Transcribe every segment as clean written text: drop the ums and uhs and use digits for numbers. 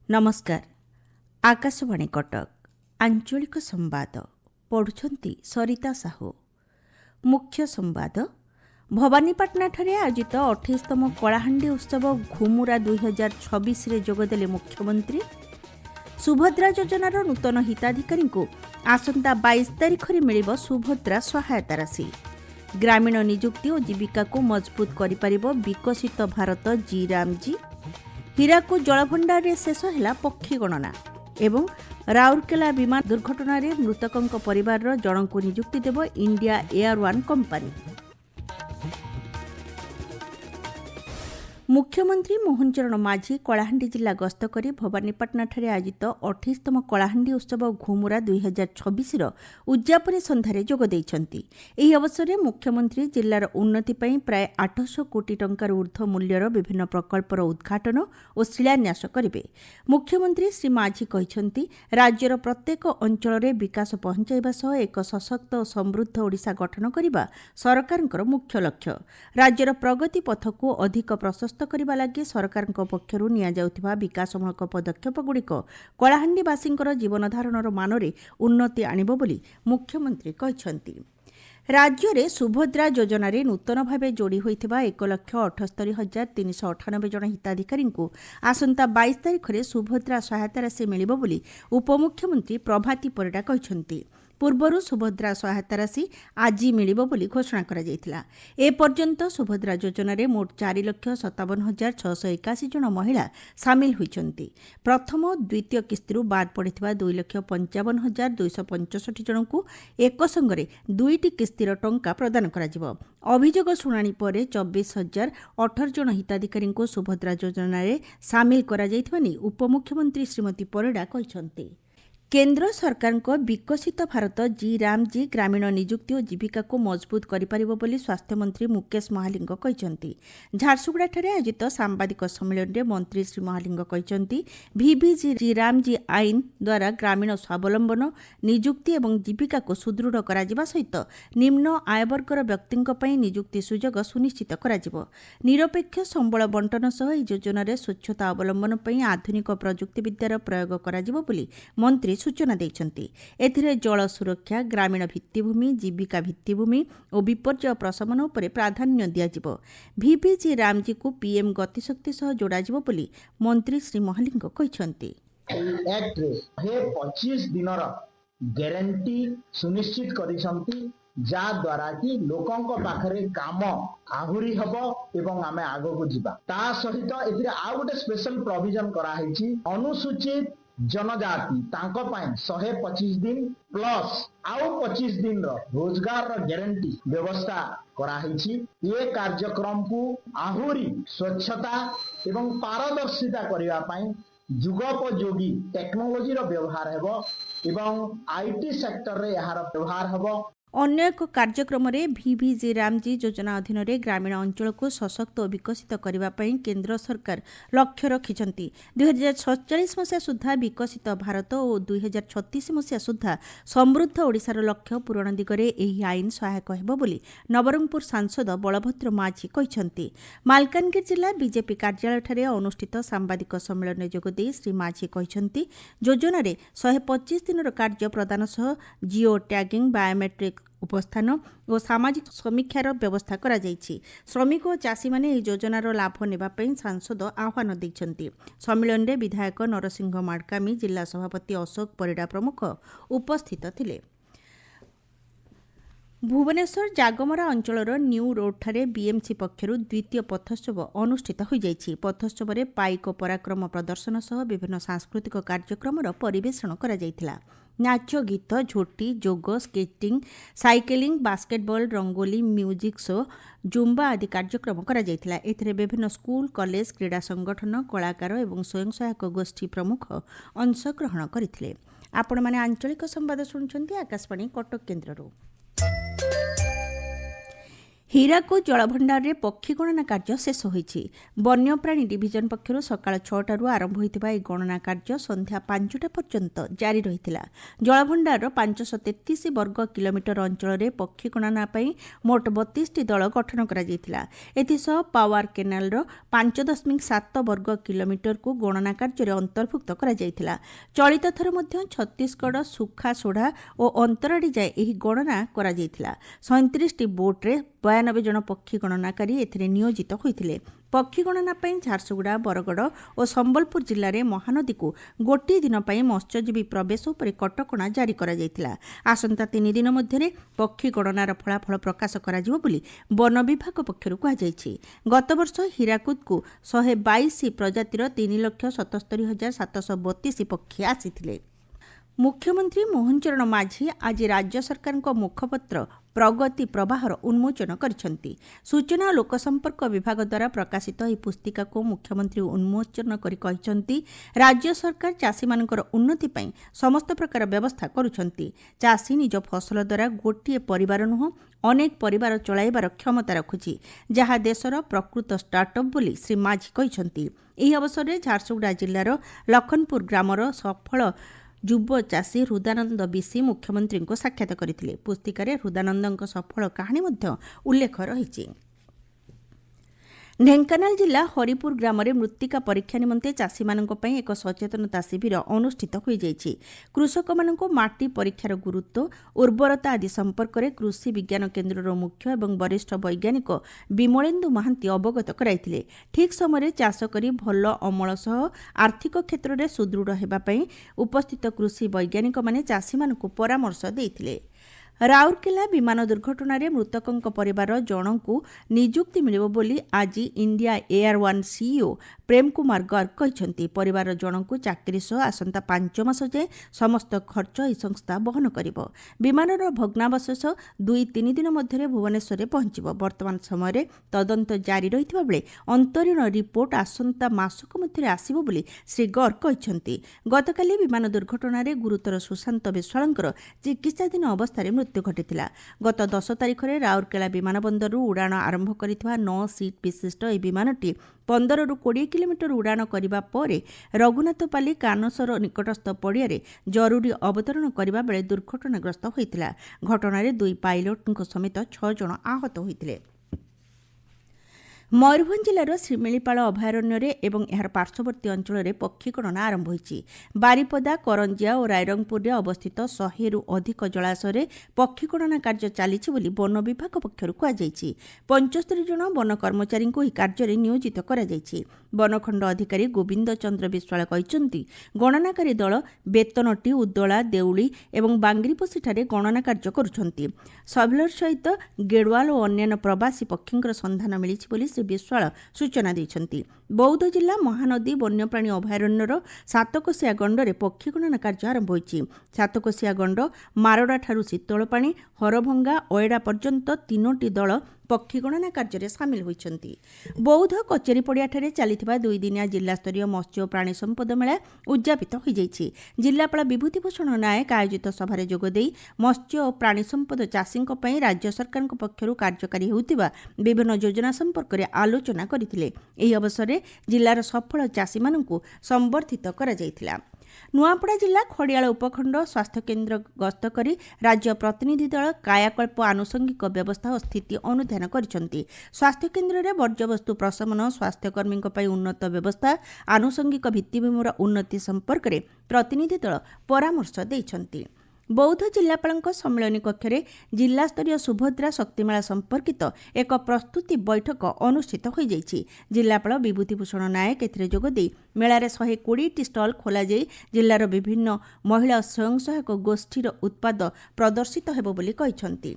नमस्कार। आकाशवाणी कटक आंचलिक संवाद पढ़ुछंती सरिता साहू। मुख्य संवाद भवानीपाटनाठारे आयोजित 28तम कलाहांडी उत्सव घुमुरा 2026 रे जोगदेले मुख्यमंत्री। सुभद्रा योजनार नूतन हिताधिकारी को आसंता 22 तारिख रे मिलिबो सुभद्रा सहायता राशि। ग्रामीण नियुक्ति और जीविका को मजबूत करिपारिबो विकसित भारत जी रामजी। हीराकू जलभंडार रे शेष है पक्षी गणना एवं राउरकेला विमान दुर्घटना रे मृतकों परिवार जनक नियुक्ति देव इंडिया एयर वन कंपनी। मुख्यमंत्री मोहन चरण माझी कलाहांडी जिला गस्त करी भवानीपाटनाठारे आयोजित 28तम कलाहांडी उत्सव घुमुरा 2026 उद्यापनी संध्यारे जोग देइछंती। एही अवसर में मुख्यमंत्री जिलार उन्नति पई प्राय 800 कोटी टंकार ऊर्ध्व मूल्यर विभिन्न प्रकल्पर उद्घाटन और शिलान्यास करिवे। मुख्यमंत्री श्री माझी कहिछंती राज्यर प्रत्येक अंचल रे विकास पहुंचाइबा सह एक सशक्त और समृद्ध ओडिशा गठन करिबा सरकारଙ୍କର मुख्य लक्ष्य। राज्यर प्रगति पथ को अधिक प्रशस्त करने लगी सरकार पक्षर नियाजाउथिबा विकासमूलक पदक्षेपगुड़िक कलाहांडीवासींकर जीवनधारणर मानरे उन्नति आनिबो बोली मुख्यमंत्री कहिछंती। राज्य में सुभद्रा योजना रे नूतन भाव जोड़ी होइथिबा 1,78,398 जन हिताधिकारी को आसंता 22 तारिख रे सुभद्रा सहायता राशि मिलिबो बोली उपमुख्यमंत्री प्रभाती परिडा कहिछंती। पूर्वरु सुभद्रा सहायता राशि आज मिलिबो बोली घोषणा करा जायतिला। ए पर्यंत सुभद्रा योजना रे मोट 4,57,681 जन महिला सामिल होइछंती। प्रथम और द्वितीय किस्ती बाद पड़िथिबा 2,55,265 जन को एक संगरे दुईटी किस्तीर टंका प्रदान करा जिवो। अभियोग शुणाणी पर 24,018 जन हिताधिकारी को सुभद्रा योजना रे सामिल करा जायथिबा नि उपमुख्यमंत्री श्रीमती परिडा कहिछंती। केन्द्र सरकार को विकसित भारत जी रामजी ग्रामीण नियुक्ति और जीविका को मजबूत करिपारिबो बोली स्वास्थ्य मंत्री मुकेश महालिंग कहिसंती। झारसुगुड़ाठारे आयोजित सांबादिक सम्मेलन में मंत्री श्री महालिंग कहिसंती VBG जी रामजी आईन द्वारा ग्रामीण स्वावलंबन नियुक्ति और जीविका को सुदृढ़ करा सहित निम्न आयवर्गर व्यक्तिंक पई नियुक्ति सुजोग सुनिश्चित करा। निरपेक्ष संबल बंटन सह ଏହି योजन स्वच्छता अवलंबन पई आधुनिक प्रजुक्ति विद्यार प्रयोग करा बोली मंत्री सूचना देइछंती। एथिरे जल सुरक्षा, ग्रामीण भित्तिभूमि, जीविका भित्तिभूमि और विपर्यय प्रशमन उपरे प्राधान्य दियाजिबो। VBG रामजी को PM गतिशक्ति सह जोड़ाजिबो बोली मंत्री श्री महालिंग कहिसंती। एक्ट रे 25 दिनर ग्यारंटी सुनिश्चित करिसंती जा द्वारा कि लोकंक पाखरे काम आहुरी हबो एवं आमे आगो को जिबा। ता सहित एथिरे आ गोटे स्पेशल प्रोविजन करा हैछि अनुसूचित जनजाति तांको पाए 125 दिन प्लस आउ 25 दिन रोजगार गारंटी व्यवस्था कराही। ये कार्यक्रम को आहुरी स्वच्छता एवं पारदर्शिता करने पाई जुगोपयोगी टेक्नोलोजी व्यवहार हेबो एवं IT सेक्टर रे यार व्यवहार हेबो। अन्य एक कार्यक्रम में VBG रामजी योजना अधीन रे ग्रामीण अंचल को सशक्त और विकसित करने केन्द्र सरकार लक्ष्य रखिछंती। 2047 मसीहा सुधा विकसित भारत और 2036 मसीहा सुधा समृद्ध ओडिशार लक्ष्य पूरण दिगरे एही आईन सहायक हेबो बोली नवरंगपुर सांसद बलभद्र माझी कहिछंती। मालकानगिरी जिला बीजेपी कार्यालय ठारे अनुष्ठित सांबादिक सम्मेलन में जोग देई श्री माझी कहिछंती योजना रे 125 दिनर कार्य प्रदान सह जिओ टैगिंग, बायोमेट्रिक उपस्थान और सामाजिक समीक्षार व्यवस्था करा जायछि। श्रमिक और चाषी माने एही योजनार लाभ नेबा पई सांसद आह्वान दैछंती। सम्मेलन में विधायक नरसिंह माडकामी, जिला सभापति अशोक परिडा प्रमुख उपस्थित थिले। भुवनेश्वर जागमरा अंचलर न्यू रोड ठारे BMC पक्षरु द्वितीय पथोत्सव अनुष्ठित हो जायछि। पथोत्सव रे पाइक पराक्रम प्रदर्शन सह विभिन्न सांस्कृतिक कार्यक्रमर परिवेषण करा जायथिला। नाच, गीत, झोटी, जोग, skating, cycling, basketball, rangoli, music show, Zumba आदि कार्यक्रम करा जायथिला। एथिरे विभिन्न स्कूल, कॉलेज, क्रीड़ा संगठन, कलाकार और स्वयं सहायक गोष्ठी प्रमुख अंशग्रहण करथिले। आपण माने आंचलिक संवाद सुनछंती आकाशवाणी कटक केन्द्ररू। ହୀରାକୁଦ ଜଳଭଣ୍ଡାରରେ ପକ୍ଷୀ ଗଣନା କାର୍ଯ୍ୟ ଶେଷ ହୋଇଛି। ବନ୍ୟପ୍ରାଣୀ ଡିଭିଜନ ପକ୍ଷରୁ ସକାଳ 6ଟାରୁ ଆରମ୍ଭ ହୋଇଥିବା ଏହି ଗଣନା କାର୍ଯ୍ୟ ସନ୍ଧ୍ୟା 5ଟା ପର୍ଯ୍ୟନ୍ତ ଜାରି ରହିଥିଲା। ଜଳଭଣ୍ଡାରର 533 ବର୍ଗ କିଲୋମିଟର ଅଞ୍ଚଳରେ ପକ୍ଷୀ ଗଣନା ପାଇଁ ମୋଟ 32ଟି ଦଳ ଗଠନ କରାଯାଇଥିଲା। ଏଥିସହ ପାୱାର କେନାଲର 5.7 ବର୍ଗ କିଲୋମିଟରକୁ ଗଣନା କାର୍ଯ୍ୟରେ ଅନ୍ତର୍ଭୁକ୍ତ କରାଯାଇଥିଲା। ଚଳିତ ଥର ମଧ୍ୟ ଛତିଶଗଡ଼, ସୁଖାସୋଢ଼ା ଓ ଅନ୍ତରାଡ଼ି ଯାଏ ଏହି ଗଣନା କରାଯାଇଥିଲା। 37ଟି ବୋଟ୍ରେ 92 ଜଣ ପକ୍ଷୀ ଗଣନାକାରୀ ଏଥିରେ ନିୟୋଜିତ ହୋଇଥିଲେ। ପକ୍ଷୀ ଗଣନା ପାଇଁ ଝାରସୁଗୁଡ଼ା, ବରଗଡ଼ ଓ ସମ୍ବଲପୁର ଜିଲ୍ଲାରେ ମହାନଦୀକୁ ଗୋଟିଏ ଦିନ ପାଇଁ ମତ୍ସ୍ୟଜୀବୀ ପ୍ରବେଶ ଉପରେ କଟକଣା ଜାରି କରାଯାଇଥିଲା। ଆସନ୍ତା 3 ଦିନ ମଧ୍ୟରେ ପକ୍ଷୀ ଗଣନାର ଫଳାଫଳ ପ୍ରକାଶ କରାଯିବ ବୋଲି ବନ ବିଭାଗ ପକ୍ଷରୁ କୁହାଯାଇଛି। ଗତବର୍ଷ ହୀରାକୁଦକୁ 122 ପ୍ରଜାତିର 3,77,732 ପକ୍ଷୀ ଆସିଥିଲେ। ମୁଖ୍ୟମନ୍ତ୍ରୀ ମୋହନ ଚରଣ ମାଝୀ ଆଜି ରାଜ୍ୟ ସରକାରଙ୍କ ମୁଖପତ୍ର ପ୍ରଗତି ପ୍ରବାହର ଉନ୍ମୋଚନ କରିଛନ୍ତି। ସୂଚନା ଓ ଲୋକସମ୍ପର୍କ ବିଭାଗ ଦ୍ୱାରା ପ୍ରକାଶିତ ଏହି ପୁସ୍ତିକାକୁ ମୁଖ୍ୟମନ୍ତ୍ରୀ ଉନ୍ମୋଚନ କରି କହିଛନ୍ତି, ରାଜ୍ୟ ସରକାର ଚାଷୀମାନଙ୍କର ଉନ୍ନତି ପାଇଁ ସମସ୍ତ ପ୍ରକାର ବ୍ୟବସ୍ଥା କରୁଛନ୍ତି। ଚାଷୀ ନିଜ ଫସଲ ଦ୍ୱାରା ଗୋଟିଏ ପରିବାର ନୁହଁ, ଅନେକ ପରିବାର ଚଳାଇବାର କ୍ଷମତା ରଖୁଛି, ଯାହା ଦେଶର ପ୍ରକୃତ ଷ୍ଟାର୍ଟଅପ୍ ବୋଲି ଶ୍ରୀ ମାଝୀ କହିଛନ୍ତି। ଏହି ଅବସରରେ ଝାରସୁଗୁଡ଼ା ଜିଲ୍ଲାର ଲଖନପୁର ଗ୍ରାମର ସଫଳ ଯୁବ ଚାଷୀ ହୃଦାନନ୍ଦ ବିଶି ମୁଖ୍ୟମନ୍ତ୍ରୀଙ୍କୁ ସାକ୍ଷାତ କରିଥିଲେ। ପୁସ୍ତିକାରେ ହୃଦାନନ୍ଦଙ୍କ ସଫଳ କାହାଣୀ ମଧ୍ୟ ଉଲ୍ଲେଖ ରହିଛି। ଢେଙ୍କାନାଳ ଜିଲ୍ଲା ହରିପୁର ଗ୍ରାମରେ ମୃତ୍ତିକା ପରୀକ୍ଷା ନିମନ୍ତେ ଚାଷୀମାନଙ୍କ ପାଇଁ ଏକ ସଚେତନତା ଶିବିର ଅନୁଷ୍ଠିତ ହୋଇଯାଇଛି। କୃଷକମାନଙ୍କୁ ମାଟି ପରୀକ୍ଷାର ଗୁରୁତ୍ୱ, ଉର୍ବରତା ଆଦି ସମ୍ପର୍କରେ କୃଷି ବିଜ୍ଞାନ କେନ୍ଦ୍ରର ମୁଖ୍ୟ ଏବଂ ବରିଷ୍ଠ ବୈଜ୍ଞାନିକ ବିମଳେନ୍ଦୁ ମହାନ୍ତି ଅବଗତ କରାଇଥିଲେ। ଠିକ୍ ସମୟରେ ଚାଷ କରି ଭଲ ଅମଳ ସହ ଆର୍ଥିକ କ୍ଷେତ୍ରରେ ସୁଦୃଢ଼ ହେବା ପାଇଁ ଉପସ୍ଥିତ କୃଷି ବୈଜ୍ଞାନିକମାନେ ଚାଷୀମାନଙ୍କୁ ପରାମର୍ଶ ଦେଇଥିଲେ। ରାଉରକେଲା ବିମାନ ଦୁର୍ଘଟଣାରେ ମୃତକଙ୍କ ପରିବାର ଜଣଙ୍କୁ ନିଯୁକ୍ତି ମିଳିବ ବୋଲି ଆଜି ଇଣ୍ଡିଆ ଏୟାର ୱାନ୍ ସିଇଓ ପ୍ରେମ କୁମାର ଗର୍ଗ କହିଛନ୍ତି। ପରିବାର ଜଣଙ୍କୁ ଚାକିରି ସହ ଆସନ୍ତା 5 ମାସ ଯାଏଁ ସମସ୍ତ ଖର୍ଚ୍ଚ ଏହି ସଂସ୍ଥା ବହନ କରିବ। ବିମାନର ଭଗ୍ନାବଶେଷ 2-3 ଦିନ ମଧ୍ୟରେ ଭୁବନେଶ୍ୱରରେ ପହଞ୍ଚିବ। ବର୍ତ୍ତମାନ ସମୟରେ ତଦନ୍ତ ଜାରି ରହିଥିବା ବେଳେ ଅନ୍ତରୀଣ ରିପୋର୍ଟ ଆସନ୍ତା ମାସକ ମଧ୍ୟରେ ଆସିବ ବୋଲି ଶ୍ରୀ ଗର୍ଗ କହିଛନ୍ତି। ଗତକାଲି ବିମାନ ଦୁର୍ଘଟଣାରେ ଗୁରୁତର ସୁଶାନ୍ତ ବିଶ୍ୱାଳଙ୍କର ଚିକିତ୍ସାଧୀନ ଅବସ୍ଥାରେ ମୃତ୍ୟୁ ଘଟିଥିଲା। ଗତ 10 ତାରିଖରେ ରାଉରକେଲା ବିମାନ ବନ୍ଦରରୁ ଉଡ଼ାଣ ଆରମ୍ଭ କରିଥିବା 9 ସିଟ୍ ବିଶିଷ୍ଟ ଏହି ବିମାନଟି 15ରୁ 20 କିଲୋମିଟର ଉଡ଼ାଣ କରିବା ପରେ ରଘୁନାଥପାଲି କାନସର ନିକଟସ୍ଥ ପଡ଼ିଆରେ ଜରୁରୀ ଅବତରଣ କରିବା ବେଳେ ଦୁର୍ଘଟଣାଗ୍ରସ୍ତ ହୋଇଥିଲା। ଘଟଣାରେ 2 ପାଇଲଟଙ୍କ ସମେତ 6 ଜଣ ଆହତ ହୋଇଥିଲେ। ମୟୂରଭଞ୍ଜ ଜିଲ୍ଲାର ଶିମିଳିପାଳ ଅଭୟାରଣ୍ୟରେ ଏବଂ ଏହାର ପାର୍ଶ୍ୱବର୍ତ୍ତୀ ଅଞ୍ଚଳରେ ପକ୍ଷୀ ଗଣନା ଆରମ୍ଭ ହୋଇଛି। ବାରିପଦା, କରଞ୍ଜିଆ ଓ ରାଇରଙ୍ଗପୁରରେ ଅବସ୍ଥିତ 100ରୁ ଅଧିକ ଜଳାଶୟରେ ପକ୍ଷୀ ଗଣନା କାର୍ଯ୍ୟ ଚାଲିଛି ବୋଲି ବନ ବିଭାଗ ପକ୍ଷରୁ କୁହାଯାଇଛି। 75 ଜଣ ବନ କର୍ମଚାରୀଙ୍କୁ ଏହି କାର୍ଯ୍ୟରେ ନିୟୋଜିତ କରାଯାଇଛି। ବନଖଣ୍ଡ ଅଧିକାରୀ ଗୋବିନ୍ଦ ଚନ୍ଦ୍ର ବିଶ୍ୱାଳ କହିଛନ୍ତି, ଗଣନାକାରୀ ଦଳ ବେତନଟି, ଉଦଳା, ଦେଉଳି ଏବଂ ବାଙ୍ଗିରିପୋଷିଠାରେ ଗଣନା କାର୍ଯ୍ୟ କରୁଛନ୍ତି। ସର୍ଭେଲର ସହିତ ଗେଡୱାଲ ଓ ଅନ୍ୟାନ୍ୟ ପ୍ରବାସୀ ପକ୍ଷୀଙ୍କର ସନ୍ଧାନ ମିଳିଛି ବୋଲି ଶ୍ରୀ ବିଶ୍ୱାଳ ସୂଚନା ଦେଇଛନ୍ତି। ବୌଦ୍ଧ ଜିଲ୍ଲା ମହାନଦୀ ବନ୍ୟପ୍ରାଣୀ ଅଭୟାରଣ୍ୟର ସାତକୋଶିଆ ଗଣ୍ଡରେ ପକ୍ଷୀ ଗଣନା କାର୍ଯ୍ୟ ଆରମ୍ଭ ହୋଇଛି। ସାତକୋଶିଆ ଗଣ୍ଡ ମାରଡ଼ାଠାରୁ ଶୀତଳପାଣି, ହରଭଙ୍ଗା, ଅଏଡ଼ା ପର୍ଯ୍ୟନ୍ତ 3ଟି ଦଳ ପକ୍ଷୀ ଗଣନା କାର୍ଯ୍ୟରେ ସାମିଲ ହୋଇଛନ୍ତି। ବୌଦ୍ଧ କଚେରୀ ପଡ଼ିଆଠାରେ ଚାଲିଥିବା 2 ଦିନିଆ ଜିଲ୍ଲାସ୍ତରୀୟ ମତ୍ସ୍ୟ ଓ ପ୍ରାଣୀ ସମ୍ପଦ ମେଳା ଉଦ୍ଯାପିତ ହୋଇଯାଇଛି। ଜିଲ୍ଲାପାଳ ବିଭୂତିଭୂଷଣ ନାୟକ ଆୟୋଜିତ ସଭାରେ ଯୋଗଦେଇ ମତ୍ସ୍ୟ ଓ ପ୍ରାଣୀ ସମ୍ପଦ ଚାଷୀଙ୍କ ପାଇଁ ରାଜ୍ୟ ସରକାରଙ୍କ ପକ୍ଷରୁ କାର୍ଯ୍ୟକାରୀ ହେଉଥିବା ବିଭିନ୍ନ ଯୋଜନା ସମ୍ପର୍କରେ ଆଲୋଚନା କରିଥିଲେ। ଏହି ଅବସରରେ ଜିଲ୍ଲାର ସଫଳ ଚାଷୀମାନଙ୍କୁ ସମ୍ବର୍ଦ୍ଧିତ କରାଯାଇଥିଲା। ନୂଆପଡ଼ା ଜିଲ୍ଲା ଖଡ଼ିଆଳ ଉପଖଣ୍ଡ ସ୍ୱାସ୍ଥ୍ୟକେନ୍ଦ୍ର ଗସ୍ତ କରି ରାଜ୍ୟ ପ୍ରତିନିଧି ଦଳ କାୟାକଳ୍ପ ଆନୁଷଙ୍ଗିକ ବ୍ୟବସ୍ଥା ଓ ସ୍ଥିତି ଅନୁଧ୍ୟାନ କରିଛନ୍ତି। ସ୍ୱାସ୍ଥ୍ୟକେନ୍ଦ୍ରରେ ବର୍ଜ୍ୟବସ୍ତୁ ପ୍ରଶମନ, ସ୍ୱାସ୍ଥ୍ୟକର୍ମୀଙ୍କ ପାଇଁ ଉନ୍ନତ ବ୍ୟବସ୍ଥା, ଆନୁଷଙ୍ଗିକ ଭିତ୍ତିଭୂମିର ଉନ୍ନତି ସମ୍ପର୍କରେ ପ୍ରତିନିଧି ଦଳ ପରାମର୍ଶ ଦେଇଛନ୍ତି। ବୌଦ୍ଧ ଜିଲ୍ଲାପାଳଙ୍କ ସମ୍ମିଳନୀ କକ୍ଷରେ ଜିଲ୍ଲାସ୍ତରୀୟ ସୁଭଦ୍ରା ଶକ୍ତିମେଳା ସମ୍ପର୍କିତ ଏକ ପ୍ରସ୍ତୁତି ବୈଠକ ଅନୁଷ୍ଠିତ ହୋଇଯାଇଛି। ଜିଲ୍ଲାପାଳ ବିଭୂତିଭୂଷଣ ନାୟକ ଏଥିରେ ଯୋଗଦେଇ ମେଳାରେ 120ଟି ଷ୍ଟଲ୍ ଖୋଲାଯାଇ ଜିଲ୍ଲାର ବିଭିନ୍ନ ମହିଳା ସ୍ୱୟଂ ସହାୟକ ଗୋଷ୍ଠୀର ଉତ୍ପାଦ ପ୍ରଦର୍ଶିତ ହେବ ବୋଲି କହିଛନ୍ତି।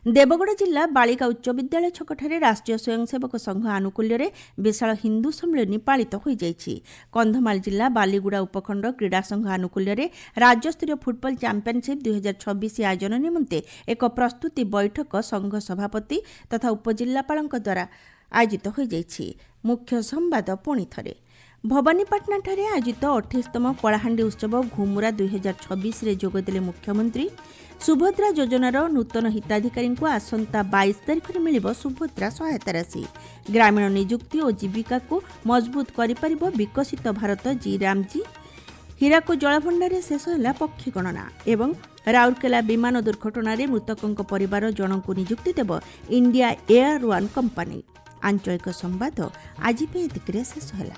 ଦେବଗଡ଼ ଜିଲ୍ଲା ବାଳିକା ଉଚ୍ଚ ବିଦ୍ୟାଳୟ ଛକଠାରେ ରାଷ୍ଟ୍ରୀୟ ସ୍ୱୟଂସେବକ ସଂଘ ଆନୁକୂଲ୍ୟରେ ବିଶାଳ ହିନ୍ଦୁ ସମ୍ମିଳନୀ ପାଳିତ ହୋଇଯାଇଛି। କନ୍ଧମାଳ ଜିଲ୍ଲା ବାଲିଗୁଡ଼ା ଉପଖଣ୍ଡ କ୍ରୀଡ଼ା ସଂଘ ଆନୁକୂଲ୍ୟରେ ରାଜ୍ୟସ୍ତରୀୟ ଫୁଟବଲ ଚାମ୍ପିୟନସିପ୍ 2026 ଆୟୋଜନ ନିମନ୍ତେ ଏକ ପ୍ରସ୍ତୁତି ବୈଠକ ସଂଘ ସଭାପତି ତଥା ଉପଜିଲ୍ଲାପାଳଙ୍କ ଦ୍ୱାରା ଆୟୋଜିତ ହୋଇଯାଇଛି। ମୁଖ୍ୟ ସମ୍ବାଦ ପୁଣି ଥରେ। ଭବାନୀପାଟଣାଠାରେ ଆୟୋଜିତ 28ତମ କଳାହାଣ୍ଡି ଉତ୍ସବ ଘୁମୁରା 2026ରେ ଯୋଗଦେଲେ ମୁଖ୍ୟମନ୍ତ୍ରୀ। ସୁଭଦ୍ରା ଯୋଜନାର ନୂତନ ହିତାଧିକାରୀଙ୍କୁ ଆସନ୍ତା 22 ତାରିଖରେ ମିଳିବ ସୁଭଦ୍ରା ସହାୟତା ରାଶି। ଗ୍ରାମୀଣ ନିଯୁକ୍ତି ଓ ଜୀବିକାକୁ ମଜବୁତ କରିପାରିବ ବିକଶିତ ଭାରତ ଜି ରାମଜି। ହୀରାକୁଦ ଜଳଭଣ୍ଡାରରେ ଶେଷ ହେଲା ପକ୍ଷୀ ଗଣନା ଏବଂ ରାଉରକେଲା ବିମାନ ଦୁର୍ଘଟଣାରେ ମୃତକଙ୍କ ପରିବାର ଜଣଙ୍କୁ ନିଯୁକ୍ତି ଦେବ ଇଣ୍ଡିଆ ଏୟାର ୱାନ୍ କମ୍ପାନୀ। ଆଞ୍ଚଳିକ ସମ୍ବାଦ ଆଜି ପାଇଁ ଏତିକିରେ ଶେଷ ହେଲା।